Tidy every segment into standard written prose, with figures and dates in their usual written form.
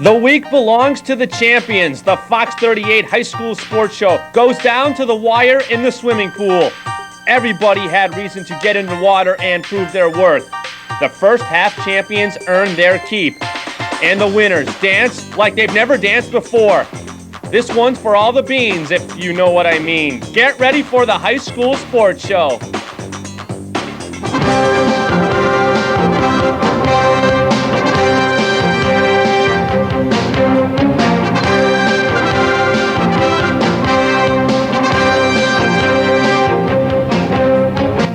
The week belongs to the champions. The Fox 38 High School Sports Show goes down to the wire in the swimming pool. Everybody had reason to get in the water and prove their worth. The first half champions earned their keep. And the winners dance like they've never danced before. This one's for all the beans, if you know what I mean. Get ready for the High School Sports Show.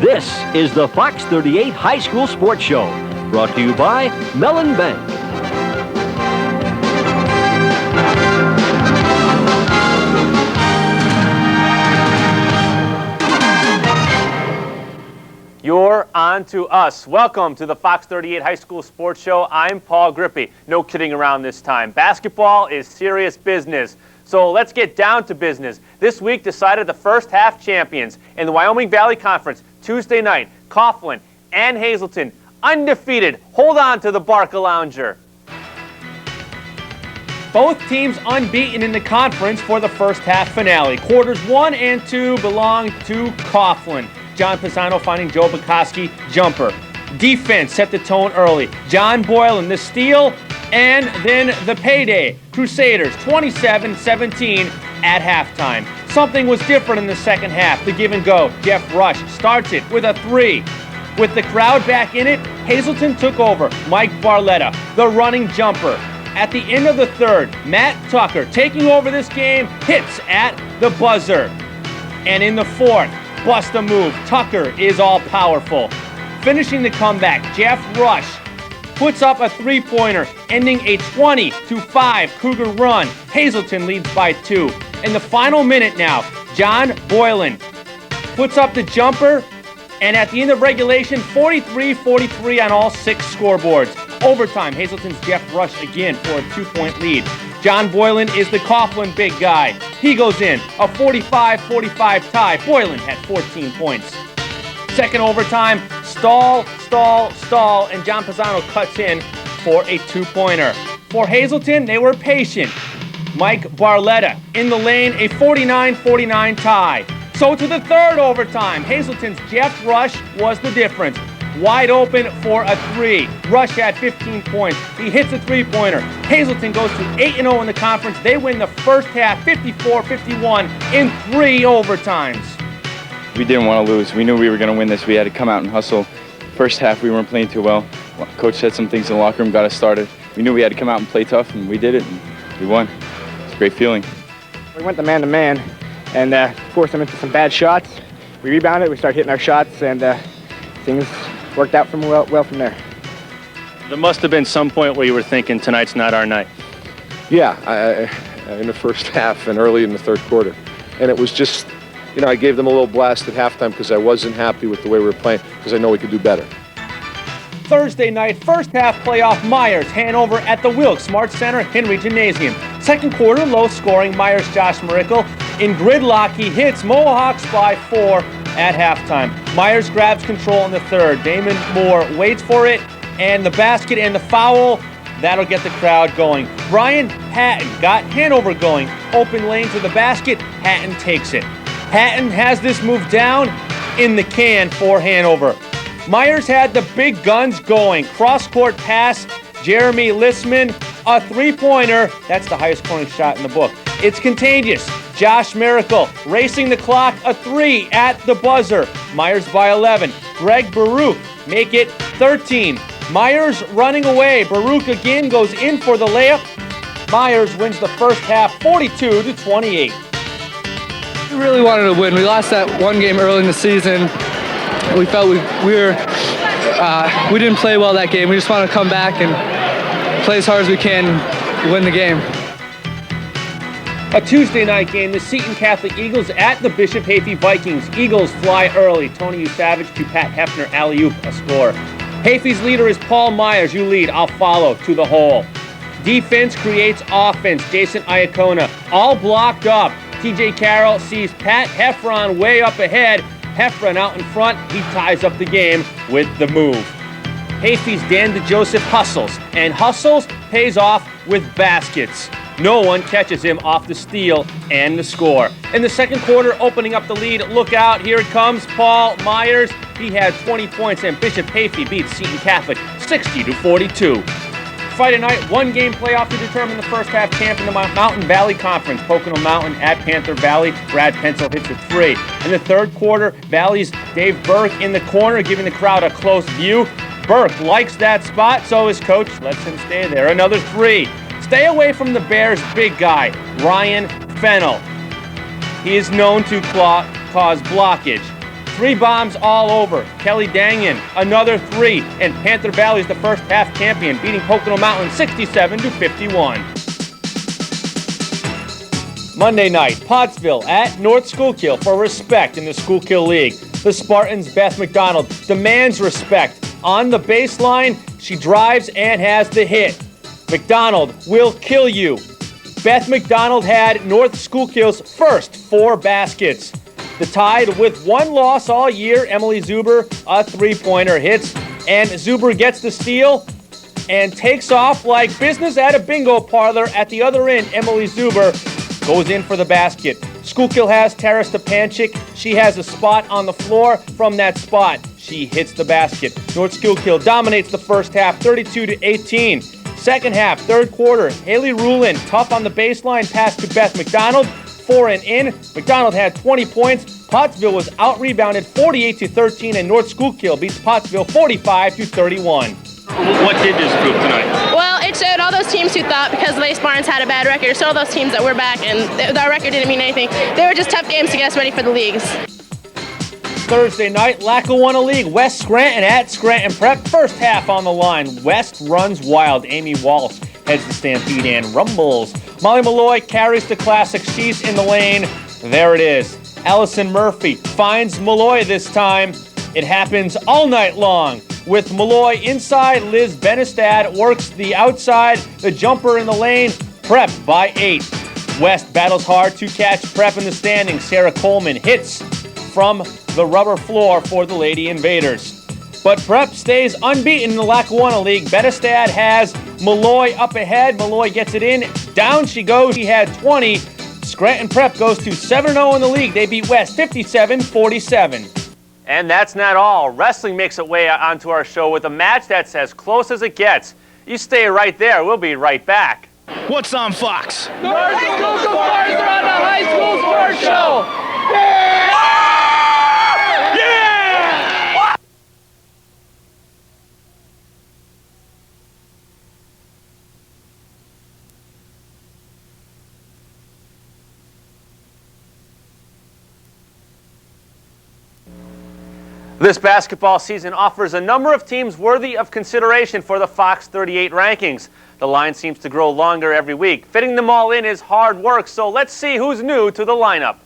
This is the Fox 38 High School Sports Show, brought to you by Mellon Bank. You're on to us. Welcome to the Fox 38 High School Sports Show. I'm Paul Grippy. No kidding around this time. Basketball is serious business. So let's get down to business. This week decided the first half champions in the Wyoming Valley Conference. Tuesday night, Coughlin and Hazleton, undefeated. Hold on to the Barcalounger. Both teams unbeaten in the conference for the first half finale. Quarters 1 and 2 belong to Coughlin. John Pisano finding Joe Bukowski jumper. Defense set the tone early. John Boylan the steal, and then the payday. Crusaders 27-17 at halftime. Something was different in the second half. The give and go. Jeff Rush starts it with a three. With the crowd back in it, Hazleton took over. Mike Barletta, the running jumper. At the end of the third, Matt Tucker, taking over this game, hits at the buzzer. And in the fourth, bust a move. Tucker is all powerful. Finishing the comeback, Jeff Rush puts up a three-pointer, ending a 20-5 Cougar run. Hazleton leads by 2. In the final minute now, John Boylan puts up the jumper, and at the end of regulation, 43-43 on all 6 scoreboards. Overtime, Hazleton's Jeff Rush again for a 2-point lead. John Boylan is the Coughlin big guy. He goes in, a 45-45 tie. Boylan had 14 points. Second overtime, stall, and John Pisano cuts in for a 2-pointer. For Hazleton, they were patient. Mike Barletta in the lane, a 49-49 tie. So to the third overtime, Hazleton's Jeff Rush was the difference. Wide open for a 3. Rush had 15 points. He hits a 3-pointer. Hazleton goes to 8-0 in the conference. They win the first half 54-51 in 3 overtimes. We didn't want to lose. We knew we were going to win this. We had to come out and hustle. First half, we weren't playing too well. Coach said some things in the locker room, got us started. We knew we had to come out and play tough, and we did it, and we won. It's a great feeling. We went the man-to-man and forced them into some bad shots. We rebounded, we started hitting our shots, and things worked out well from there. There must have been some point where you were thinking, tonight's not our night. Yeah, in the first half and early in the third quarter. And it was just, I gave them a little blast at halftime because I wasn't happy with the way we were playing because I know we could do better. Thursday night, first half playoff, Myers, Hanover at the Wilkes Smart Center, Henry Gymnasium. Second quarter, low scoring, Myers, Josh Miracle. In gridlock, he hits Mohawks by 4 at halftime. Myers grabs control in the third. Damon Moore waits for it, and the basket and the foul, that'll get the crowd going. Brian Hatton got Hanover going. Open lane to the basket, Hatton takes it. Hatton has this move down in the can for Hanover. Myers had the big guns going. Cross-court pass, Jeremy Lissman, a 3-pointer. That's the highest scoring shot in the book. It's contagious. Josh Miracle racing the clock, a 3 at the buzzer. Myers by 11. Greg Baruch make it 13. Myers running away. Baruch again goes in for the layup. Myers wins the first half 42-28. We really wanted to win. We lost that one game early in the season. We felt we didn't play well that game. We just want to come back and play as hard as we can and win the game. A Tuesday night game, the Seton Catholic Eagles at the Bishop Hayfie Vikings. Eagles fly early. Tony Usavage to Pat Hefner, alley-oop, a score. Hayfie's leader is Paul Myers. You lead, I'll follow, to the hole. Defense creates offense. Jason Iacona all blocked up. TJ Carroll sees Pat Heffron way up ahead. Heffron out in front. He ties up the game with the move. Hafey's Dan DeJoseph hustles, and hustles pays off with baskets. No one catches him off the steal and the score. In the second quarter, opening up the lead, look out, here it comes, Paul Myers. He had 20 points, and Bishop Hafey beats Seton Catholic 60-42. Friday night, one-game playoff to determine the first half champ in the Mountain Valley Conference. Pocono Mountain at Panther Valley. Brad Pencil hits a three. In the third quarter, Valley's Dave Burke in the corner, giving the crowd a close view. Burke likes that spot, so his coach lets him stay there. Another three. Stay away from the Bears' big guy, Ryan Fennell. He is known to cause blockage. Three bombs all over. Kelly Dangan, another three. And Panther Valley is the first half champion, beating Pocono Mountain 67-51. Monday night, Pottsville at North Schuylkill for respect in the Schuylkill League. The Spartans' Beth McDonald demands respect. On the baseline, she drives and has the hit. McDonald will kill you. Beth McDonald had North Schuylkill's first 4 baskets. The Tide, with one loss all year, Emily Zuber, a three-pointer hits, and Zuber gets the steal and takes off like business at a bingo parlor. At the other end, Emily Zuber goes in for the basket. Schuylkill has Tara Stepanchik. She has a spot on the floor. From that spot, she hits the basket. North Schuylkill dominates the first half, 32-18. Second half, third quarter, Haley Rulin, tough on the baseline, pass to Beth McDonald, 4 and in. McDonald had 20 points. Pottsville was out-rebounded 48-13, and North Schuylkill beats Pottsville 45-31. What did this prove tonight? Well, it showed all those teams who thought because the Spartans had a bad record, so all those teams that were back and our record didn't mean anything. They were just tough games to get us ready for the leagues. Thursday night, Lackawanna League, West Scranton at Scranton Prep. First half on the line. West runs wild. Amy Walsh heads the Stampede and rumbles. Molly Malloy carries the classic. She's in the lane. There it is. Allison Murphy finds Malloy this time. It happens all night long. With Malloy inside, Liz Benestad works the outside. The jumper in the lane. Prep by 8. West battles hard to catch Prep in the standings. Sarah Coleman hits from the rubber floor for the Lady Invaders. But Prep stays unbeaten in the Lackawanna League. Benestad has Malloy up ahead. Malloy gets it in. Down she goes. She had 20. Scranton Prep goes to 7-0 in the league. They beat West 57-47. And that's not all. Wrestling makes its way onto our show with a match that's as close as it gets. You stay right there. We'll be right back. What's on Fox? North School Sports are on the High School Sports Show. Yeah! This basketball season offers a number of teams worthy of consideration for the Fox 38 rankings. The line seems to grow longer every week. Fitting them all in is hard work, so let's see who's new to the lineup.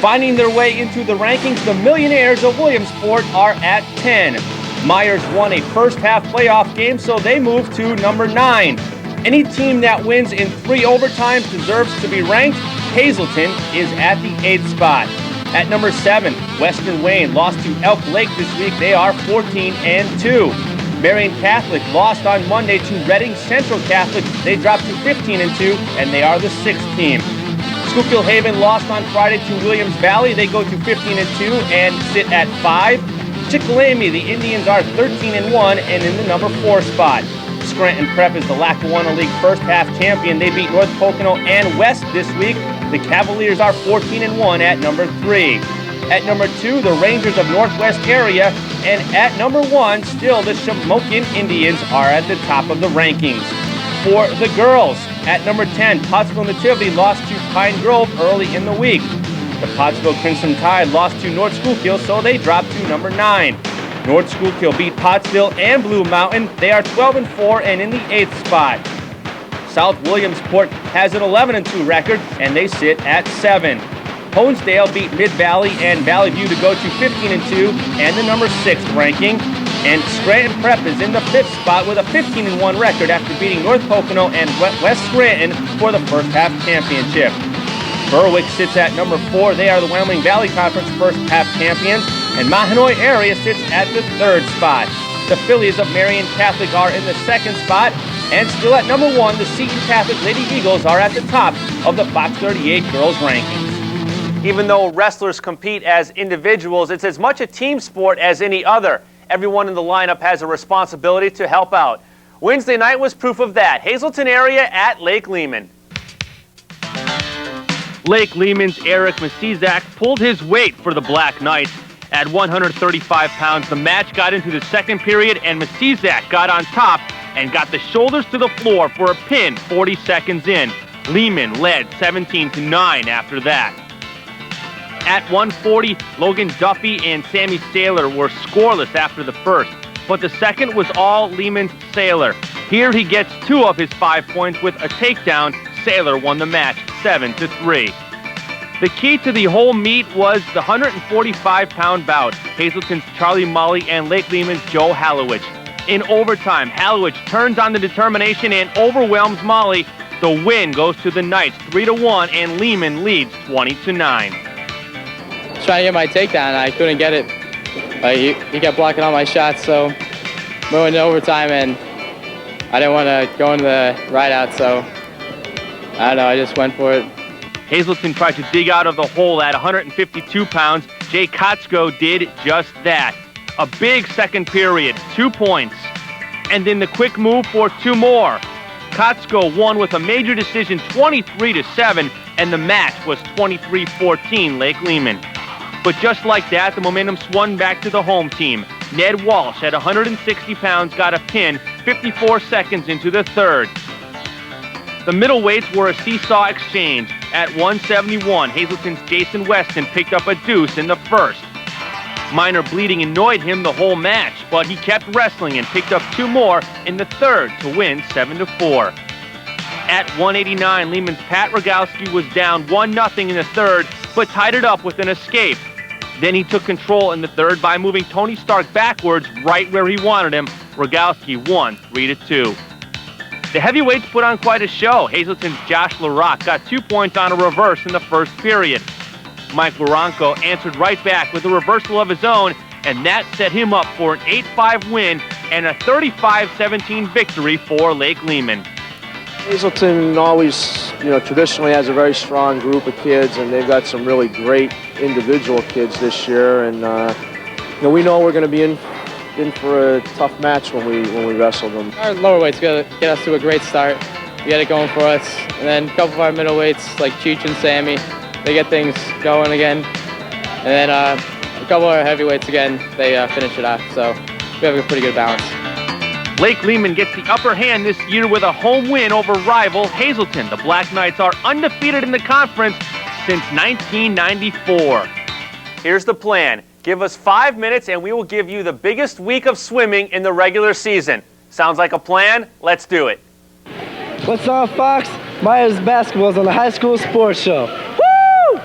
Finding their way into the rankings, the Millionaires of Williamsport are at 10. Myers won a first-half playoff game, so they move to number 9. Any team that wins in 3 overtimes deserves to be ranked. Hazleton is at the 8th spot. At number 7, Western Wayne lost to Elk Lake this week. They are 14-2. Marion Catholic lost on Monday to Reading Central Catholic. They dropped to 15-2, and they are the 6th team. Schuylkill Haven lost on Friday to Williams Valley. They go to 15-2 and sit at 5. Chickalamy, the Indians are 13-1 and in the number 4 spot. Scranton Prep is the Lackawanna League first half champion. They beat North Pocono and West this week. The Cavaliers are 14-1 at number 3. At number 2, the Rangers of Northwest area. And at number 1, still the Shamokin Indians are at the top of the rankings. For the girls, at number 10, Pottsville Nativity lost to Pine Grove early in the week. The Pottsville Crimson Tide lost to North Schuylkill, so they dropped to number 9. North Schuylkill beat Pottsville and Blue Mountain. They are 12-4 and in the 8th spot. South Williamsport has an 11-2 record, and they sit at 7. Honesdale beat Mid-Valley and Valley View to go to 15-2 and the number 6th ranking. And Scranton Prep is in the 5th spot with a 15-1 record after beating North Pocono and West Scranton for the first half championship. Berwick sits at number 4. They are the Wyoming Valley Conference first half champions. and Mahanoy area sits at the 3rd spot. The Phillies of Marion Catholic are in the 2nd spot, and still at number 1, the Seton Catholic Lady Eagles are at the top of the Fox 38 girls rankings. Even though wrestlers compete as individuals, it's as much a team sport as any other. Everyone in the lineup has a responsibility to help out. Wednesday night was proof of that. Hazleton area at Lake Lehman. Lake Lehman's Eric Masizak pulled his weight for the Black Knights. At 135 pounds, the match got into the 2nd period, and Masizak got on top and got the shoulders to the floor for a pin 40 seconds in. Lehman led 17-9 after that. At 140, Logan Duffy and Sammy Saylor were scoreless after the first, but the second was all Lehman's Saylor. Here he gets 2 of his 5 points with a takedown. Saylor won the match 7-3. The key to the whole meet was the 145-pound bout, Hazleton's Charlie Mully and Lake Lehman's Joe Hallowich. In overtime, Hallowich turns on the determination and overwhelms Mully. The win goes to the Knights 3-1, and Lehman leads 20-9. Trying to get my takedown, I couldn't get it. He kept blocking all my shots, so we went into overtime, and I didn't want to go into the ride-out, so I don't know, I just went for it. Hazleton tried to dig out of the hole at 152 pounds. Jay Kotsko did just that. A big second period, 2 points. And then the quick move for 2 more. Kotsko won with a major decision 23-7, and the match was 23-14 Lake Lehman. But just like that, the momentum swung back to the home team. Ned Walsh at 160 pounds got a pin 54 seconds into the 3rd. The middleweights were a seesaw exchange. At 171, Hazleton's Jason Weston picked up a deuce in the 1st. Minor bleeding annoyed him the whole match, but he kept wrestling and picked up 2 more in the 3rd to win 7-4. At 189, Lehman's Pat Rogowski was down 1-0 in the 3rd, but tied it up with an escape. Then he took control in the 3rd by moving Tony Stark backwards right where he wanted him. Rogowski won 3-2. The heavyweights put on quite a show. Hazleton's Josh LaRock got 2 points on a reverse in the 1st period. Mike Laronco answered right back with a reversal of his own, and that set him up for an 8-5 win and a 35-17 victory for Lake Lehman. Hazleton always, traditionally has a very strong group of kids, and they've got some really great individual kids this year. And we know we're going to be in for a tough match when we wrestle them. Our lower weights got to get us to a great start. We got it going for us, and then a couple of our middleweights like Cheech and Sammy, they get things going again, and then a couple of our heavyweights again, they finish it off. So we have a pretty good balance. Lake Lehman gets the upper hand this year with a home win over rival Hazleton. The Black Knights are undefeated in the conference since 1994. Here's the plan. Give us 5 minutes and we will give you the biggest week of swimming in the regular season. Sounds like a plan? Let's do it. What's on, Fox? Myers Basketball is on the High School Sports Show. Woo!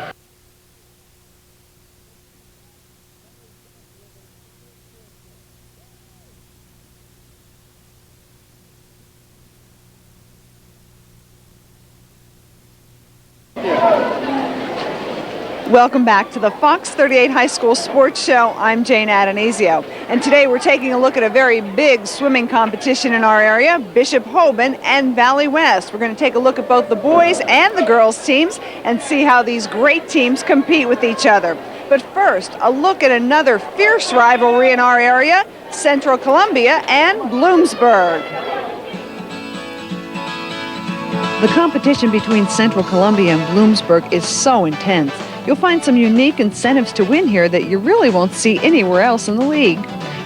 Welcome back to the Fox 38 High School Sports Show. I'm Jane Adonisio, and today we're taking a look at a very big swimming competition in our area, Bishop Hoban and Valley West. We're going to take a look at both the boys and the girls teams and see how these great teams compete with each other. But first, a look at another fierce rivalry in our area, Central Columbia and Bloomsburg. The competition between Central Columbia and Bloomsburg is so intense. You'll find some unique incentives to win here that you really won't see anywhere else in the league.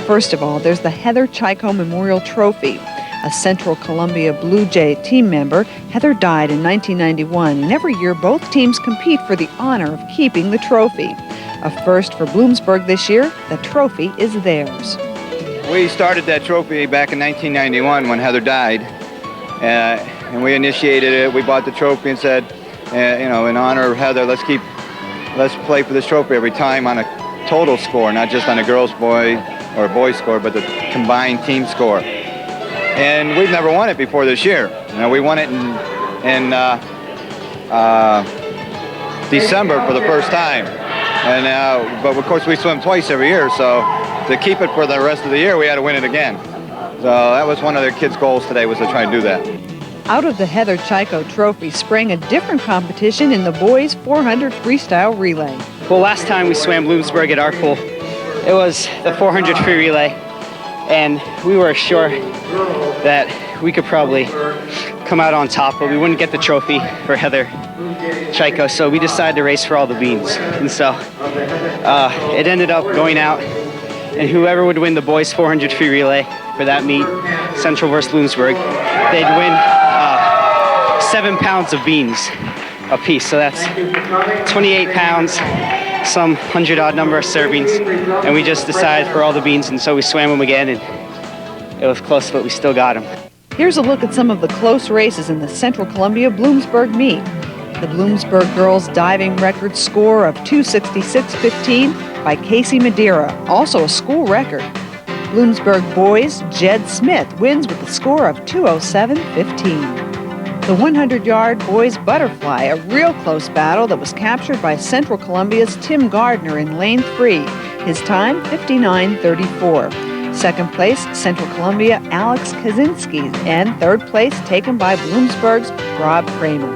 First of all, there's the Heather Chyko Memorial Trophy. A Central Columbia Blue Jay team member, Heather died in 1991, and every year both teams compete for the honor of keeping the trophy. A first for Bloomsburg this year, the trophy is theirs. We started that trophy back in 1991 when Heather died, and we initiated it. We bought the trophy and said, in honor of Heather, let's play for this trophy every time on a total score, not just on a girls' boy or a boys' score, but the combined team score. And we've never won it before this year. We won it in December for the first time. And but of course we swim twice every year, so to keep it for the rest of the year, we had to win it again. So that was one of the kids' goals today, was to try and do that. Out of the Heather Chico Trophy sprang a different competition in the boys 400 freestyle relay. Well, last time we swam Bloomsburg at our pool, it was the 400 free relay, and we were sure that we could probably come out on top, but we wouldn't get the trophy for Heather Chico, so we decided to race for all the beans. And so it ended up going out, and whoever would win the boys 400 free relay for that meet, Central versus Bloomsburg, they'd win 7 pounds of beans a piece. So that's 28 pounds, some 100-odd number of servings, and we just decided for all the beans, and so we swam them again, and it was close, but we still got them. Here's a look at some of the close races in the Central Columbia Bloomsburg meet. The Bloomsburg girls' diving record score of 266.15 by Casey Madeira, also a school record. Bloomsburg boys' Jed Smith wins with a score of 207.15. The 100-yard boys butterfly, a real close battle that was captured by Central Columbia's Tim Gardner in lane 3. His time, 59.34. Second place, Central Columbia, Alex Kaczynski, and third place taken by Bloomsburg's Rob Kramer.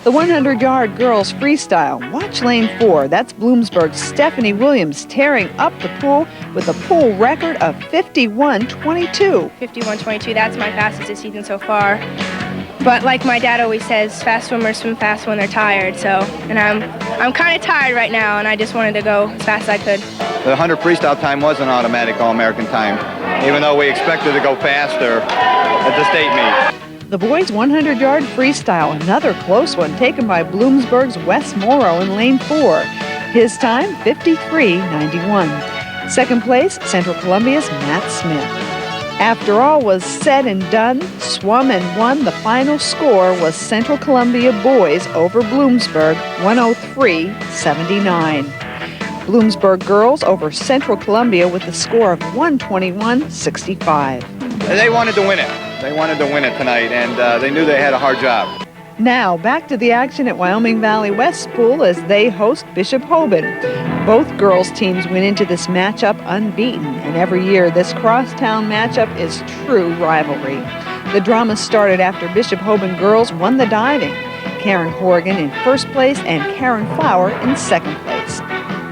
The 100-yard girls freestyle, watch lane 4. That's Bloomsburg's Stephanie Williams tearing up the pool with a pool record of 51.22. 51.22, that's my fastest this season so far. But like my dad always says, fast swimmers swim fast when they're tired. So, and I'm kind of tired right now, and I just wanted to go as fast as I could. The 100 freestyle time was an automatic All-American time, even though we expected to go faster at the state meet. The boys' 100-yard freestyle, another close one taken by Bloomsburg's Wes Morrow in lane 4. His time, 53.91. Second place, Central Columbia's Matt Smith. After all was said and done, swum and won. The final score was Central Columbia boys over Bloomsburg, 103.79. Bloomsburg girls over Central Columbia with a score of 121.65. They wanted to win it. They wanted to win it tonight, and they knew they had a hard job. Now, back to the action at Wyoming Valley West Pool as they host Bishop Hoban. Both girls' teams went into this matchup unbeaten, and every year this crosstown matchup is true rivalry. The drama started after Bishop Hoban girls won the diving. Karen Horgan in first place and Karen Flower in second place.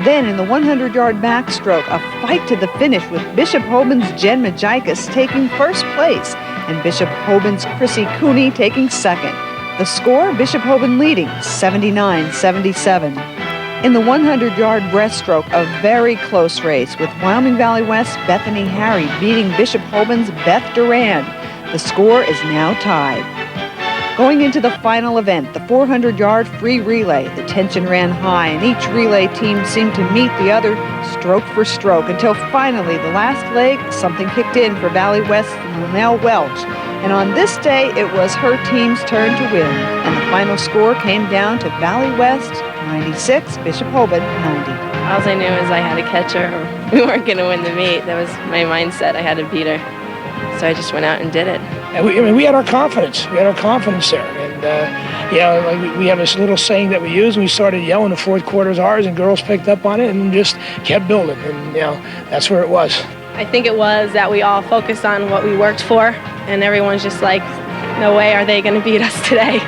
Then in the 100-yard backstroke, a fight to the finish with Bishop Hoban's Jen Majikis taking first place and Bishop Hoban's Chrissy Cooney taking second. The score, Bishop Hoban leading, 79-77. In the 100-yard breaststroke, a very close race with Wyoming Valley West Bethany Harry beating Bishop Hoban's Beth Duran. The score is now tied. Going into the final event, the 400-yard free relay, the tension ran high and each relay team seemed to meet the other stroke for stroke until finally the last leg, something kicked in for Valley West's Linnell Welch. And on this day, it was her team's turn to win. And the final score came down to Valley West 96, Bishop Hoban 90. All I knew is I had to catch her. We weren't going to win the meet. That was my mindset. I had to beat her. So I just went out and did it. And we had our confidence. We had our confidence there. And, like we have this little saying that we use, and we started yelling the fourth quarter's ours, and girls picked up on it and just kept building. And, that's where it was. I think it was that we all focused on what we worked for, and everyone's just like, no way are they going to beat us today.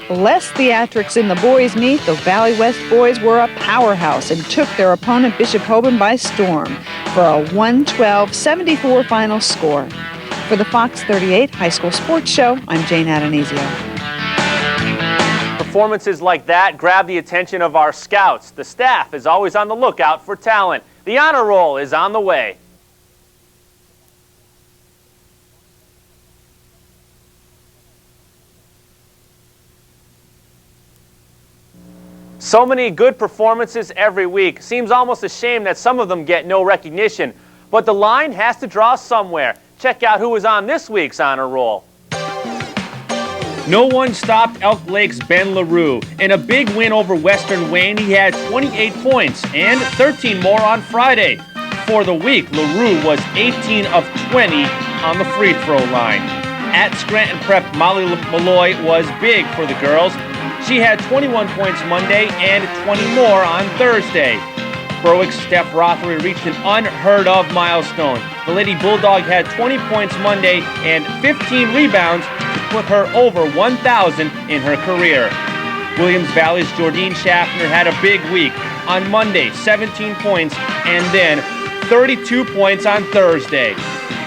Less theatrics in the boys' meet, the Valley West boys were a powerhouse and took their opponent Bishop Hoban by storm for a 112-74 final score. For the Fox 38 High School Sports Show, I'm Jane Adonisio. Performances like that grab the attention of our scouts. The staff is always on the lookout for talent. The honor roll is on the way. So many good performances every week. Seems almost a shame that some of them get no recognition. But the line has to draw somewhere. Check out who was on this week's honor roll. No one stopped Elk Lake's Ben LaRue. In a big win over Western Wayne, he had 28 points and 13 more on Friday. For the week, LaRue was 18 of 20 on the free throw line. At Scranton Prep, Molly Malloy was big for the girls. She had 21 points Monday and 20 more on Thursday. Berwick's Steph Rothery reached an unheard-of milestone. The Lady Bulldog had 20 points Monday and 15 rebounds to put her over 1,000 in her career. Williams Valley's Jordine Schaffner had a big week. On Monday, 17 points, and then 32 points on Thursday.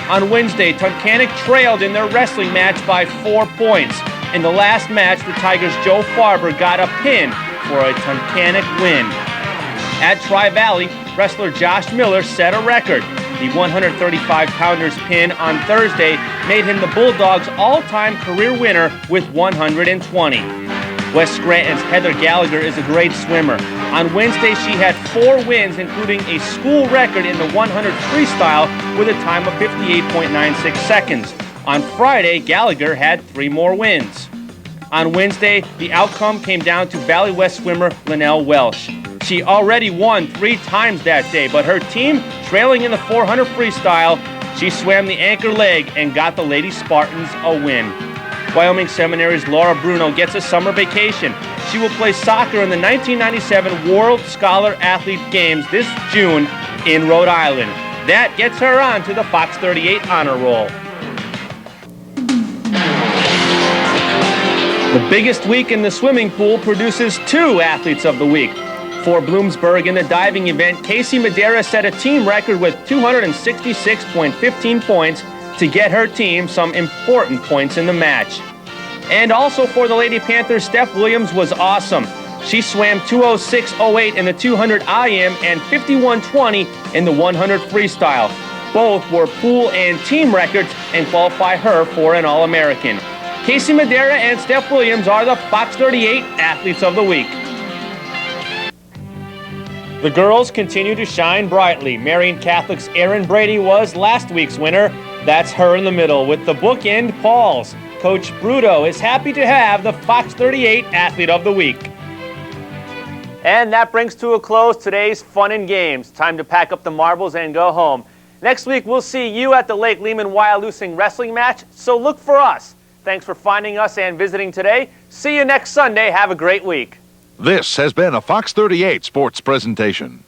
On Wednesday, Tunkhannock trailed in their wrestling match by 4 points. In the last match, the Tigers' Joe Farber got a pin for a Tunkhannock win. At Tri-Valley, wrestler Josh Miller set a record. The 135-pounder's pin on Thursday made him the Bulldogs' all-time career winner with 120. West Scranton's Heather Gallagher is a great swimmer. On Wednesday, she had 4 wins, including a school record in the 100 freestyle with a time of 58.96 seconds. On Friday, Gallagher had 3 more wins. On Wednesday, the outcome came down to Valley West swimmer Linnell Welsh. She already won 3 times that day, but her team, trailing in the 400 freestyle, she swam the anchor leg and got the Lady Spartans a win. Wyoming Seminary's Laura Bruno gets a summer vacation. She will play soccer in the 1997 World Scholar Athlete Games this June in Rhode Island. That gets her on to the Fox 38 Honor Roll. The biggest week in the swimming pool produces 2 Athletes of the Week. For Bloomsburg in the diving event, Casey Madera set a team record with 266.15 points to get her team some important points in the match. And also for the Lady Panthers, Steph Williams was awesome. She swam 2:06.08 in the 200 IM and 51:20 in the 100 freestyle. Both were pool and team records and qualify her for an All-American. Casey Madera and Steph Williams are the Fox 38 Athletes of the Week. The girls continue to shine brightly. Marian Catholic's Erin Brady was last week's winner. That's her in the middle with the bookend Pauls. Coach Bruto is happy to have the Fox 38 Athlete of the Week. And that brings to a close today's Fun and Games. Time to pack up the marbles and go home. Next week, we'll see you at the Lake Lehman-Wyalusing wrestling match, so look for us. Thanks for finding us and visiting today. See you next Sunday. Have a great week. This has been a Fox 38 sports presentation.